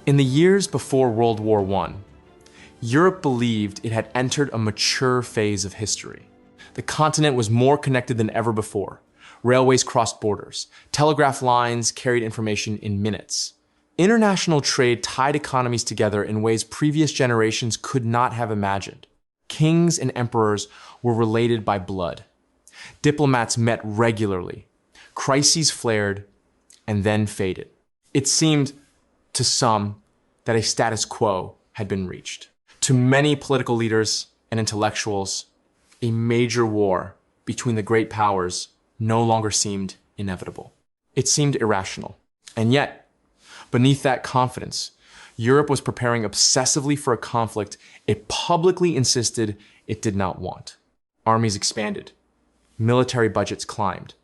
In the years before World War I, Europe believed it had entered a mature phase of history. The continent was more connected than ever before. Railways crossed borders. Telegraph lines carried information in minutes. International trade tied economies together in ways previous generations could not have imagined. Kings and emperors were related by blood. Diplomats met regularly. Crises flared and then faded. It seemed, to some, that a status quo had been reached. To many political leaders and intellectuals, a major war between the great powers no longer seemed inevitable. It seemed irrational. And yet, beneath that confidence, Europe was preparing obsessively for a conflict it publicly insisted it did not want. Armies expanded. Military budgets climbed.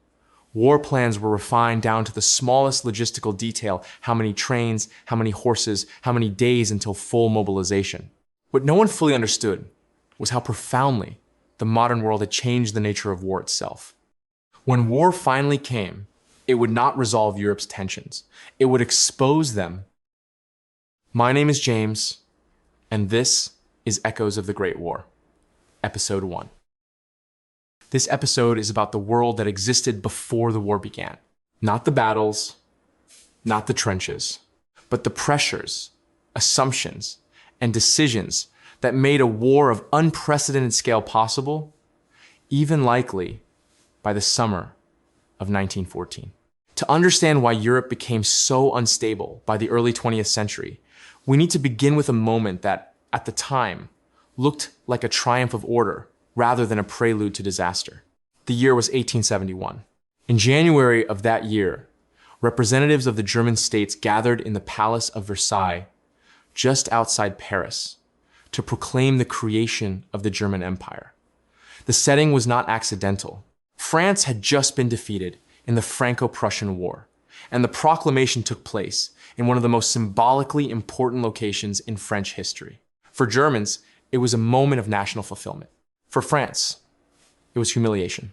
War plans were refined down to the smallest logistical detail: how many trains, how many horses, how many days until full mobilization. What no one fully understood was how profoundly the modern world had changed the nature of war itself. When war finally came, it would not resolve Europe's tensions. It would expose them. My name is James, and this is Echoes of the Great War, Episode 1. This episode is about the world that existed before the war began. Not the battles, not the trenches, but the pressures, assumptions, and decisions that made a war of unprecedented scale possible, even likely by the summer of 1914. To understand why Europe became so unstable by the early 20th century, we need to begin with a moment that, at the time, looked like a triumph of order rather than a prelude to disaster. The year was 1871. In January of that year, representatives of the German states gathered in the Palace of Versailles, just outside Paris, to proclaim the creation of the German Empire. The setting was not accidental. France had just been defeated in the Franco-Prussian War, and the proclamation took place in one of the most symbolically important locations in French history. For Germans, it was a moment of national fulfillment. For France, it was humiliation.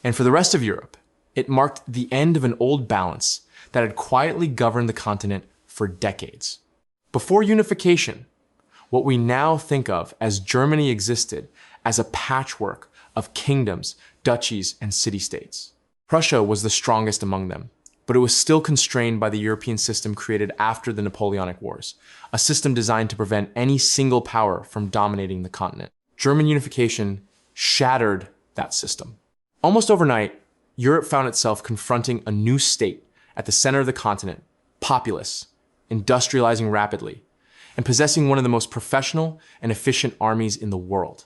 And for the rest of Europe, it marked the end of an old balance that had quietly governed the continent for decades. Before unification, what we now think of as Germany existed as a patchwork of kingdoms, duchies, and city-states. Prussia was the strongest among them, but it was still constrained by the European system created after the Napoleonic Wars, a system designed to prevent any single power from dominating the continent. German unification shattered that system. Almost overnight, Europe found itself confronting a new state at the center of the continent, populous, industrializing rapidly, and possessing one of the most professional and efficient armies in the world.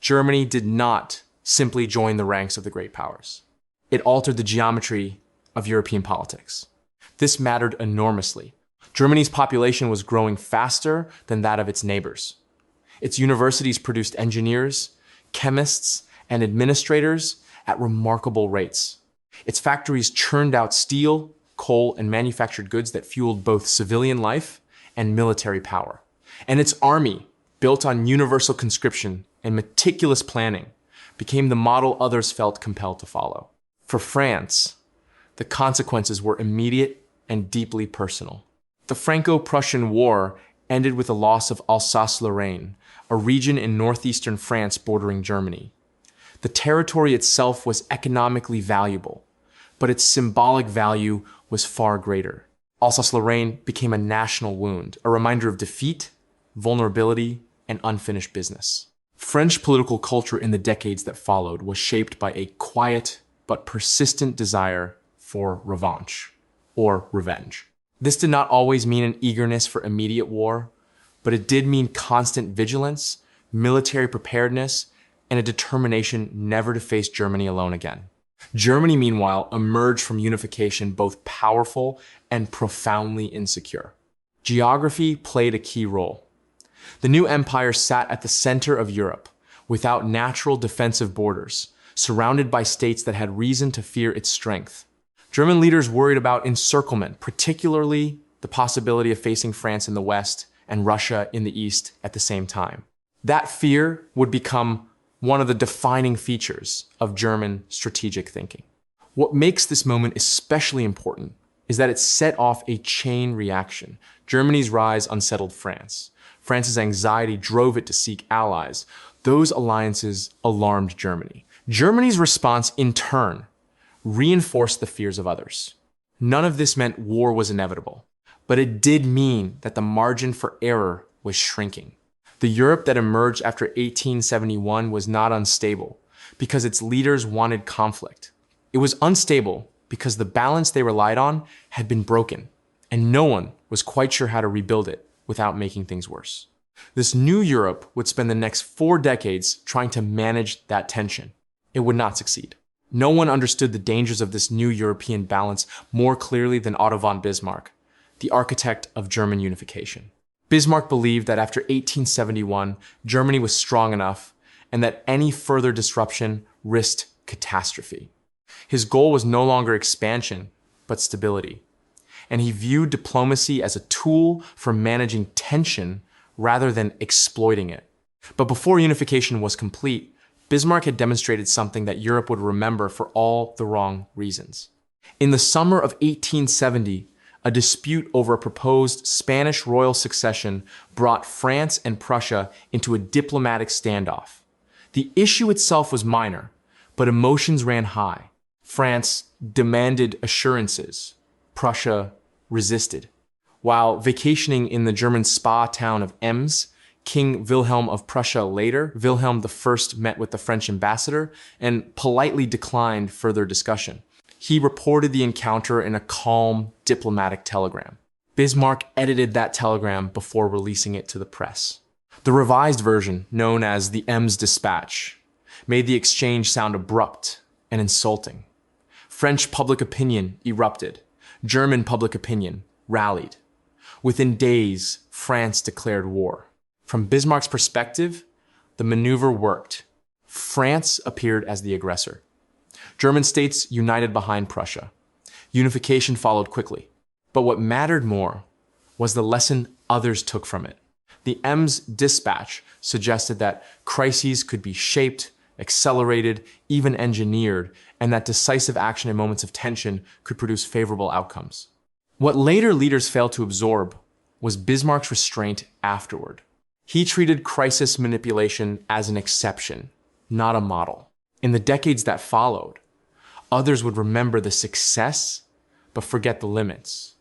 Germany did not simply join the ranks of the great powers. It altered the geometry of European politics. This mattered enormously. Germany's population was growing faster than that of its neighbors. Its universities produced engineers, chemists, and administrators at remarkable rates. Its factories churned out steel, coal, and manufactured goods that fueled both civilian life and military power. And its army, built on universal conscription and meticulous planning, became the model others felt compelled to follow. For France, the consequences were immediate and deeply personal. The Franco-Prussian War ended with the loss of Alsace-Lorraine, a region in northeastern France bordering Germany. The territory itself was economically valuable, but its symbolic value was far greater. Alsace-Lorraine became a national wound, a reminder of defeat, vulnerability, and unfinished business. French political culture in the decades that followed was shaped by a quiet but persistent desire for revanche, or revenge. This did not always mean an eagerness for immediate war, but it did mean constant vigilance, military preparedness, and a determination never to face Germany alone again. Germany, meanwhile, emerged from unification both powerful and profoundly insecure. Geography played a key role. The new empire sat at the center of Europe, without natural defensive borders, surrounded by states that had reason to fear its strength. German leaders worried about encirclement, particularly the possibility of facing France in the west and Russia in the east at the same time. That fear would become one of the defining features of German strategic thinking. What makes this moment especially important is that it set off a chain reaction. Germany's rise unsettled France. France's anxiety drove it to seek allies. Those alliances alarmed Germany. Germany's response, in turn, reinforced the fears of others. None of this meant war was inevitable, but it did mean that the margin for error was shrinking. The Europe that emerged after 1871 was not unstable because its leaders wanted conflict. It was unstable because the balance they relied on had been broken, and no one was quite sure how to rebuild it without making things worse. This new Europe would spend the next 4 decades trying to manage that tension. It would not succeed. No one understood the dangers of this new European balance more clearly than Otto von Bismarck, the architect of German unification. Bismarck believed that after 1871, Germany was strong enough and that any further disruption risked catastrophe. His goal was no longer expansion, but stability. And he viewed diplomacy as a tool for managing tension rather than exploiting it. But before unification was complete, Bismarck had demonstrated something that Europe would remember for all the wrong reasons. In the summer of 1870, a dispute over a proposed Spanish royal succession brought France and Prussia into a diplomatic standoff. The issue itself was minor, but emotions ran high. France demanded assurances. Prussia resisted. While vacationing in the German spa town of Ems, King Wilhelm of Prussia later, Wilhelm I met with the French ambassador and politely declined further discussion. He reported the encounter in a calm, diplomatic telegram. Bismarck edited that telegram before releasing it to the press. The revised version, known as the Ems Dispatch, made the exchange sound abrupt and insulting. French public opinion erupted. German public opinion rallied. Within days, France declared war. From Bismarck's perspective, the maneuver worked. France appeared as the aggressor. German states united behind Prussia. Unification followed quickly. But what mattered more was the lesson others took from it. The Ems Dispatch suggested that crises could be shaped, accelerated, even engineered, and that decisive action in moments of tension could produce favorable outcomes. What later leaders failed to absorb was Bismarck's restraint afterward. He treated crisis manipulation as an exception, not a model. In the decades that followed, others would remember the success, but forget the limits.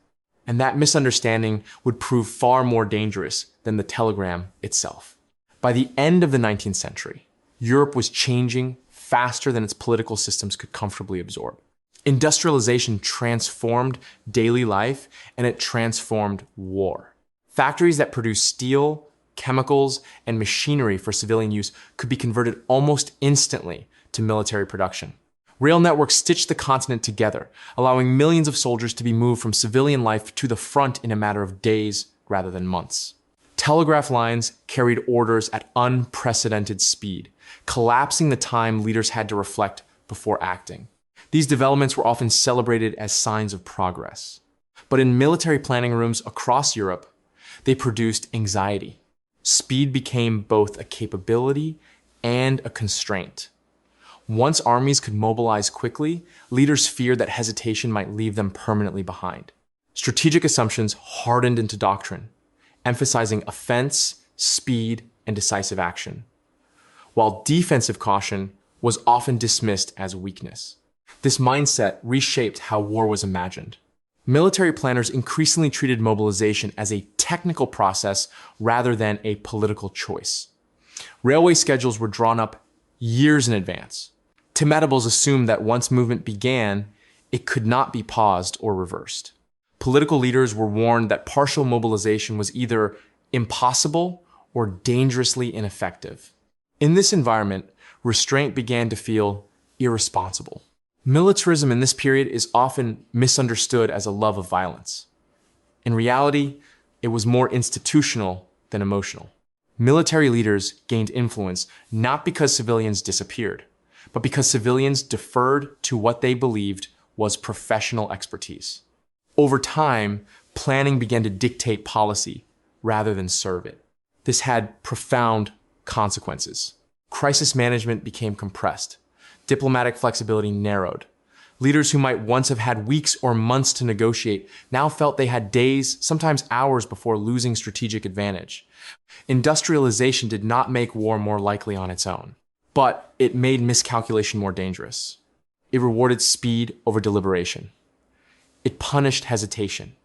And that misunderstanding would prove far more dangerous than the telegram itself. By the end of the 19th century, Europe was changing faster than its political systems could comfortably absorb. Industrialization transformed daily life, and it transformed war. Factories that produced steel, chemicals, and machinery for civilian use could be converted almost instantly to military production. Rail networks stitched the continent together, allowing millions of soldiers to be moved from civilian life to the front in a matter of days rather than months. Telegraph lines carried orders at unprecedented speed, collapsing the time leaders had to reflect before acting. These developments were often celebrated as signs of progress. But in military planning rooms across Europe, they produced anxiety. Speed became both a capability and a constraint. Once armies could mobilize quickly, leaders feared that hesitation might leave them permanently behind. Strategic assumptions hardened into doctrine, emphasizing offense, speed, and decisive action, while defensive caution was often dismissed as weakness. This mindset reshaped how war was imagined. Military planners increasingly treated mobilization as a technical process rather than a political choice. Railway schedules were drawn up years in advance. Timetables assumed that once movement began, it could not be paused or reversed. Political leaders were warned that partial mobilization was either impossible or dangerously ineffective. In this environment, restraint began to feel irresponsible. Militarism in this period is often misunderstood as a love of violence. In reality, it was more institutional than emotional. Military leaders gained influence not because civilians disappeared, but because civilians deferred to what they believed was professional expertise. Over time, planning began to dictate policy rather than serve it. This had profound consequences. Crisis management became compressed. Diplomatic flexibility narrowed. Leaders who might once have had weeks or months to negotiate now felt they had days, sometimes hours, before losing strategic advantage. Industrialization did not make war more likely on its own, but it made miscalculation more dangerous. It rewarded speed over deliberation. It punished hesitation.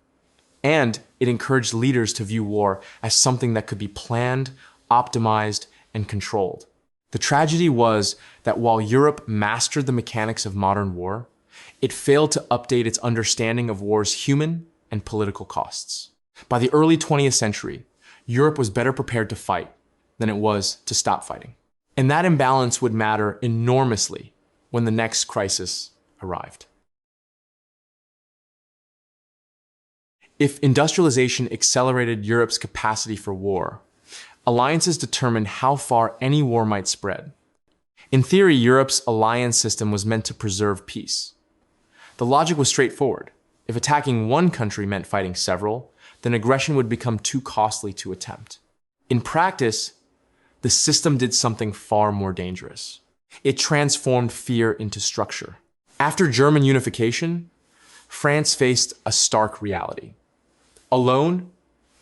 And it encouraged leaders to view war as something that could be planned, optimized, and controlled. The tragedy was that while Europe mastered the mechanics of modern war, it failed to update its understanding of war's human and political costs. By the early 20th century, Europe was better prepared to fight than it was to stop fighting. And that imbalance would matter enormously when the next crisis arrived. If industrialization accelerated Europe's capacity for war, alliances determined how far any war might spread. In theory, Europe's alliance system was meant to preserve peace. The logic was straightforward. If attacking one country meant fighting several, then aggression would become too costly to attempt. In practice, the system did something far more dangerous. It transformed fear into structure. After German unification, France faced a stark reality. Alone,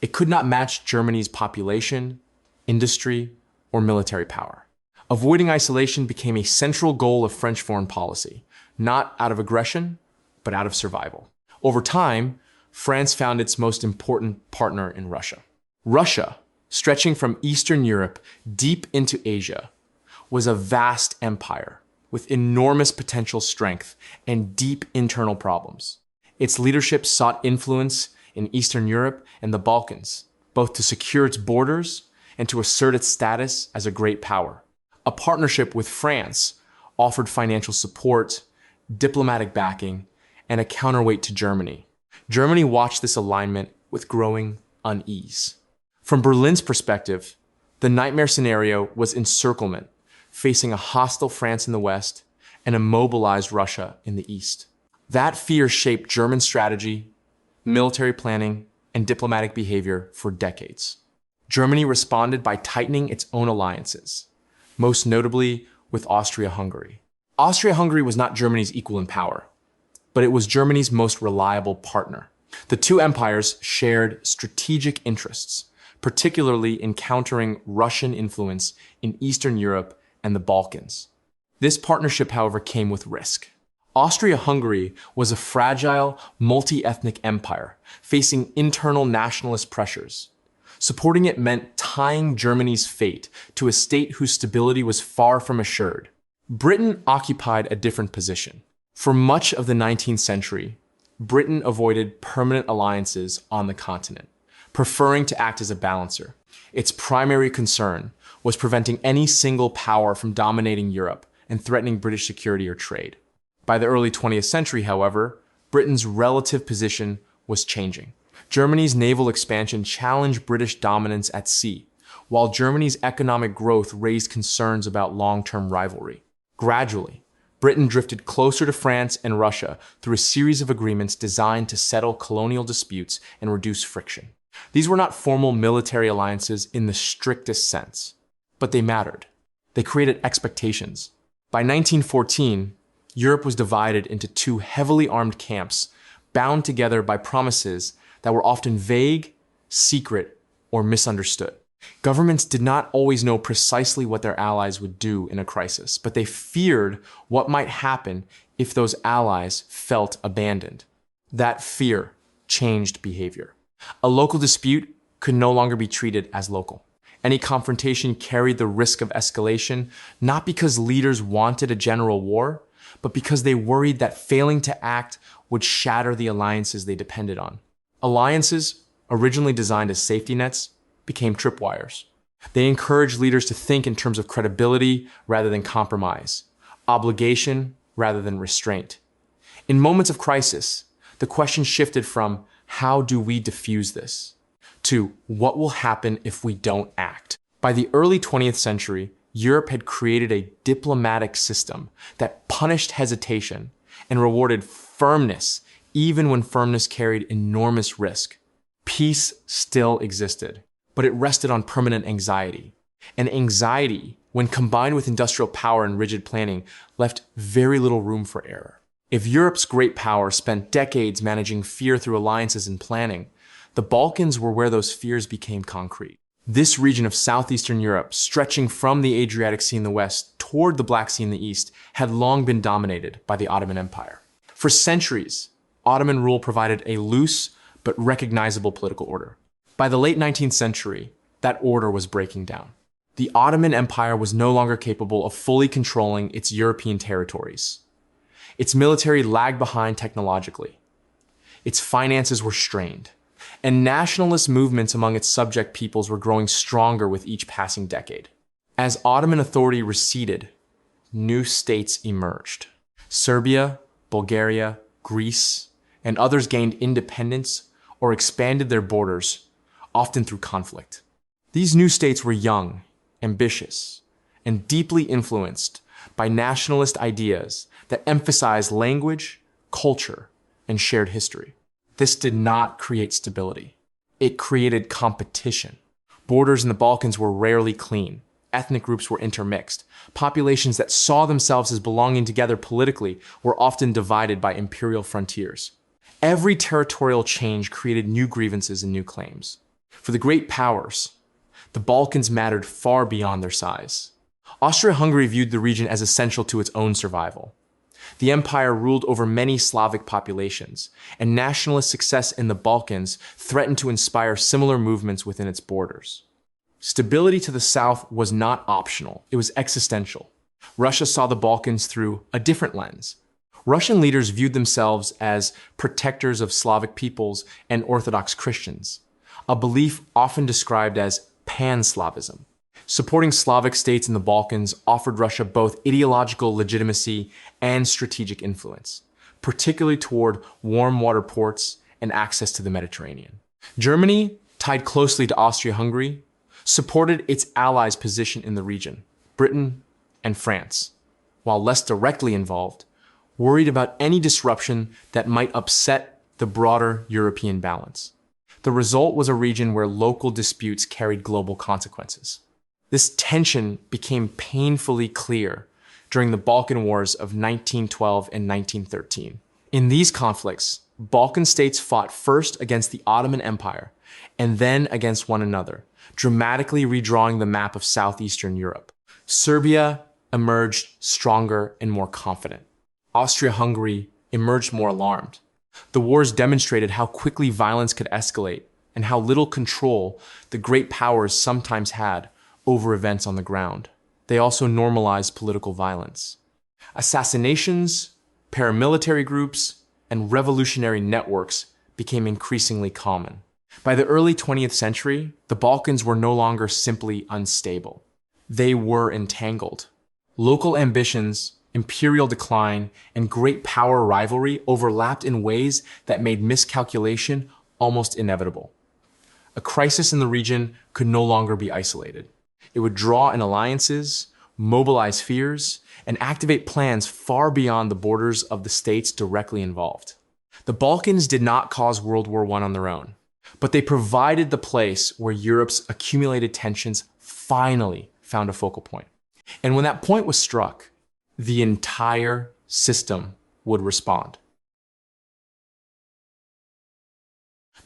it could not match Germany's population, industry, or military power. Avoiding isolation became a central goal of French foreign policy, not out of aggression, but out of survival. Over time, France found its most important partner in Russia. Russia, stretching from Eastern Europe deep into Asia, was a vast empire with enormous potential strength and deep internal problems. Its leadership sought influence in Eastern Europe and the Balkans, both to secure its borders and to assert its status as a great power. A partnership with France offered financial support, diplomatic backing, and a counterweight to Germany. Germany watched this alignment with growing unease. From Berlin's perspective, the nightmare scenario was encirclement, facing a hostile France in the west and a mobilized Russia in the east. That fear shaped German strategy, military planning, and diplomatic behavior for decades. Germany responded by tightening its own alliances, most notably with Austria-Hungary. Austria-Hungary was not Germany's equal in power, but it was Germany's most reliable partner. The two empires shared strategic interests, particularly in countering Russian influence in Eastern Europe and the Balkans. This partnership, however, came with risk. Austria-Hungary was a fragile, multi-ethnic empire facing internal nationalist pressures. Supporting it meant tying Germany's fate to a state whose stability was far from assured. Britain occupied a different position. For much of the 19th century, Britain avoided permanent alliances on the continent, preferring to act as a balancer. Its primary concern was preventing any single power from dominating Europe and threatening British security or trade. By the early 20th century, however, Britain's relative position was changing. Germany's naval expansion challenged British dominance at sea, while Germany's economic growth raised concerns about long-term rivalry. Gradually, Britain drifted closer to France and Russia through a series of agreements designed to settle colonial disputes and reduce friction. These were not formal military alliances in the strictest sense, but they mattered. They created expectations. By 1914, Europe was divided into two heavily armed camps, bound together by promises that were often vague, secret, or misunderstood. Governments did not always know precisely what their allies would do in a crisis, but they feared what might happen if those allies felt abandoned. That fear changed behavior. A local dispute could no longer be treated as local. Any confrontation carried the risk of escalation, not because leaders wanted a general war, but because they worried that failing to act would shatter the alliances they depended on. Alliances, originally designed as safety nets, became tripwires. They encouraged leaders to think in terms of credibility rather than compromise, obligation rather than restraint. In moments of crisis, the question shifted from how do we diffuse this to what will happen if we don't act. By the early 20th century, Europe had created a diplomatic system that punished hesitation and rewarded firmness, even when firmness carried enormous risk. Peace still existed, but it rested on permanent anxiety. And anxiety, when combined with industrial power and rigid planning, left very little room for error. If Europe's great power spent decades managing fear through alliances and planning, the Balkans were where those fears became concrete. This region of southeastern Europe, stretching from the Adriatic Sea in the west toward the Black Sea in the east, had long been dominated by the Ottoman Empire. For centuries, Ottoman rule provided a loose but recognizable political order. By the late 19th century, that order was breaking down. The Ottoman Empire was no longer capable of fully controlling its European territories. Its military lagged behind technologically. Its finances were strained. And nationalist movements among its subject peoples were growing stronger with each passing decade. As Ottoman authority receded, new states emerged. Serbia, Bulgaria, Greece, and others gained independence or expanded their borders, often through conflict. These new states were young, ambitious, and deeply influenced by nationalist ideas that emphasized language, culture, and shared history. This did not create stability. It created competition. Borders in the Balkans were rarely clean. Ethnic groups were intermixed. Populations that saw themselves as belonging together politically were often divided by imperial frontiers. Every territorial change created new grievances and new claims. For the great powers, the Balkans mattered far beyond their size. Austria-Hungary viewed the region as essential to its own survival. The empire ruled over many Slavic populations, and nationalist success in the Balkans threatened to inspire similar movements within its borders. Stability to the south was not optional, it was existential. Russia saw the Balkans through a different lens. Russian leaders viewed themselves as protectors of Slavic peoples and Orthodox Christians, a belief often described as pan-Slavism. Supporting Slavic states in the Balkans offered Russia both ideological legitimacy and strategic influence, particularly toward warm water ports and access to the Mediterranean. Germany, tied closely to Austria-Hungary, supported its allies' position in the region, Britain and France, while less directly involved, worried about any disruption that might upset the broader European balance. The result was a region where local disputes carried global consequences. This tension became painfully clear during the Balkan Wars of 1912 and 1913. In these conflicts, Balkan states fought first against the Ottoman Empire and then against one another, dramatically redrawing the map of southeastern Europe. Serbia emerged stronger and more confident. Austria-Hungary emerged more alarmed. The wars demonstrated how quickly violence could escalate and how little control the great powers sometimes had over events on the ground. They also normalized political violence. Assassinations, paramilitary groups, and revolutionary networks became increasingly common. By the early 20th century, the Balkans were no longer simply unstable. They were entangled. Local ambitions, imperial decline, and great power rivalry overlapped in ways that made miscalculation almost inevitable. A crisis in the region could no longer be isolated. It would draw in alliances, mobilize fears, and activate plans far beyond the borders of the states directly involved. The Balkans did not cause World War I on their own, but they provided the place where Europe's accumulated tensions finally found a focal point. And when that point was struck, the entire system would respond.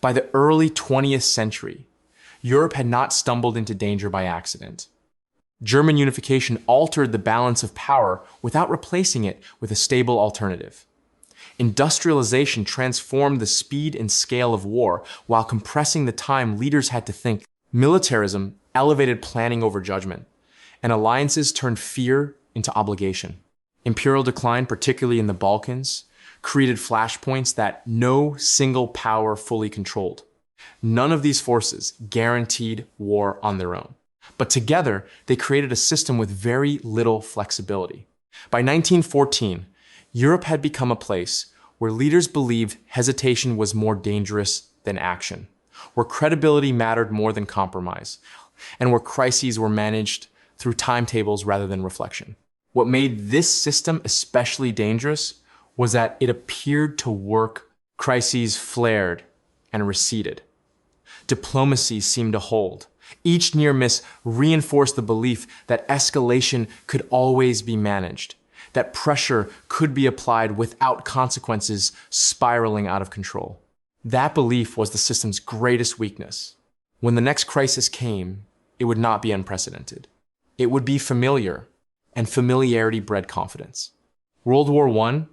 By the early 20th century, Europe had not stumbled into danger by accident. German unification altered the balance of power without replacing it with a stable alternative. Industrialization transformed the speed and scale of war while compressing the time leaders had to think. Militarism elevated planning over judgment, and alliances turned fear into obligation. Imperial decline, particularly in the Balkans, created flashpoints that no single power fully controlled. None of these forces guaranteed war on their own, but together they created a system with very little flexibility. By 1914, Europe had become a place where leaders believed hesitation was more dangerous than action, where credibility mattered more than compromise, and where crises were managed through timetables rather than reflection. What made this system especially dangerous was that it appeared to work. Crises flared and receded. Diplomacy seemed to hold. Each near miss reinforced the belief that escalation could always be managed. that pressure could be applied without consequences spiraling out of control. That belief was the system's greatest weakness. When the next crisis came, it would not be unprecedented. It would be familiar, and familiarity bred confidence. World War I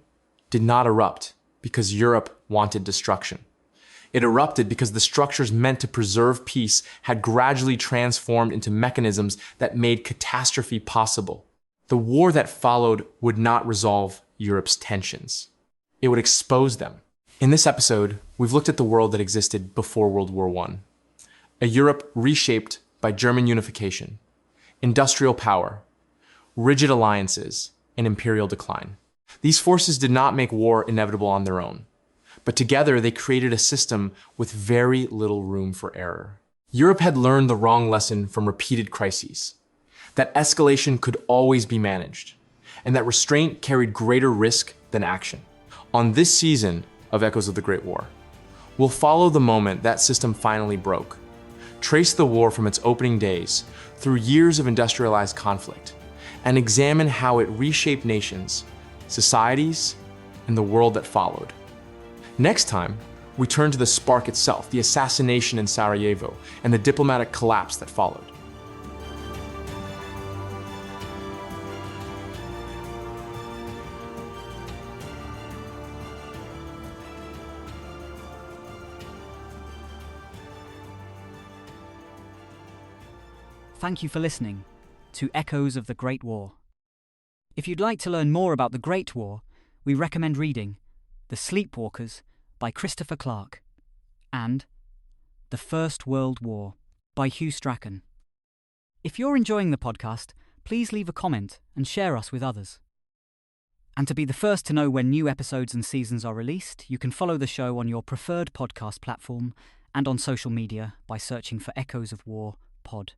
did not erupt because Europe wanted destruction. It erupted because the structures meant to preserve peace had gradually transformed into mechanisms that made catastrophe possible. The war that followed would not resolve Europe's tensions. It would expose them. In this episode, we've looked at the world that existed before World War I. A Europe reshaped by German unification, industrial power, rigid alliances, and imperial decline. These forces did not make war inevitable on their own, but together they created a system with very little room for error. Europe had learned the wrong lesson from repeated crises, that escalation could always be managed, and that restraint carried greater risk than action. On this season of Echoes of the Great War, we'll follow the moment that system finally broke, trace the war from its opening days through years of industrialized conflict, and examine how it reshaped nations, societies, and the world that followed. Next time, we turn to the spark itself, the assassination in Sarajevo, and the diplomatic collapse that followed. Thank you for listening to Echoes of the Great War. If you'd like to learn more about the Great War, we recommend reading The Sleepwalkers by Christopher Clark and The First World War by Hugh Strachan. If you're enjoying the podcast, please leave a comment and share us with others. And to be the first to know when new episodes and seasons are released, you can follow the show on your preferred podcast platform and on social media by searching for Echoes of War Pod.